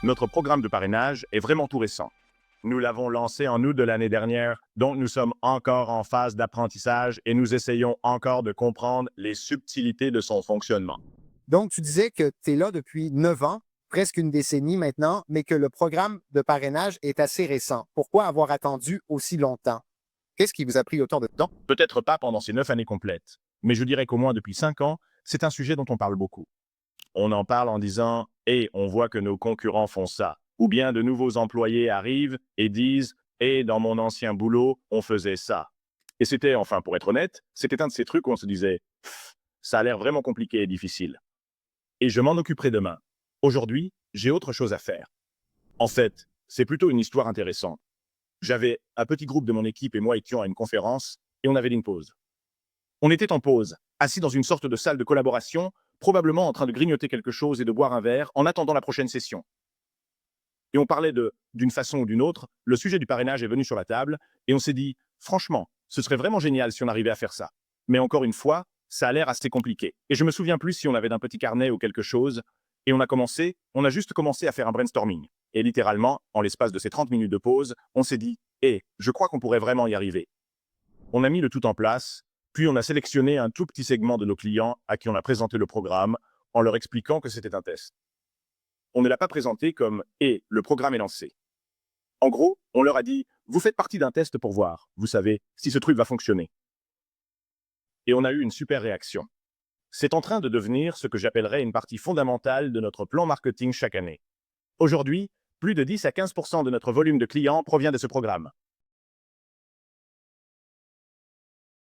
Notre programme de parrainage est vraiment tout récent. Nous l'avons lancé en août de l'année dernière, donc nous sommes encore en phase d'apprentissage et nous essayons encore de comprendre les subtilités de son fonctionnement. Donc, tu disais que tu es là depuis 9 ans, presque une décennie maintenant, mais que le programme de parrainage est assez récent. Pourquoi avoir attendu aussi longtemps? Qu'est-ce qui vous a pris autant de temps? Peut-être pas pendant ces 9 années complètes, mais je dirais qu'au moins depuis 5 ans, c'est un sujet dont on parle beaucoup. On en parle en disant « on voit que nos concurrents font ça ». Ou bien de nouveaux employés arrivent et disent « dans mon ancien boulot, on faisait ça ». Et c'était, enfin pour être honnête, c'était un de ces trucs où on se disait « ça a l'air vraiment compliqué et difficile ». Et je m'en occuperai demain. Aujourd'hui, j'ai autre chose à faire. En fait, c'est plutôt une histoire intéressante. J'avais un petit groupe de mon équipe et moi étions à une conférence et on avait une pause. On était en pause, assis dans une sorte de salle de collaboration, probablement en train de grignoter quelque chose et de boire un verre en attendant la prochaine session. Et on parlait d'une façon ou d'une autre, le sujet du parrainage est venu sur la table et on s'est dit, franchement, ce serait vraiment génial si on arrivait à faire ça. Mais encore une fois, ça a l'air assez compliqué. Et je me souviens plus si on avait un petit carnet ou quelque chose. Et on a juste commencé à faire un brainstorming. Et littéralement, en l'espace de ces 30 minutes de pause, on s'est dit, je crois qu'on pourrait vraiment y arriver. On a mis le tout en place, puis on a sélectionné un tout petit segment de nos clients à qui on a présenté le programme en leur expliquant que c'était un test. On ne l'a pas présenté comme « le programme est lancé ». En gros, on leur a dit « vous faites partie d'un test pour voir, vous savez, si ce truc va fonctionner ». Et on a eu une super réaction. C'est en train de devenir ce que j'appellerais une partie fondamentale de notre plan marketing chaque année. Aujourd'hui, plus de 10 à 15% de notre volume de clients provient de ce programme.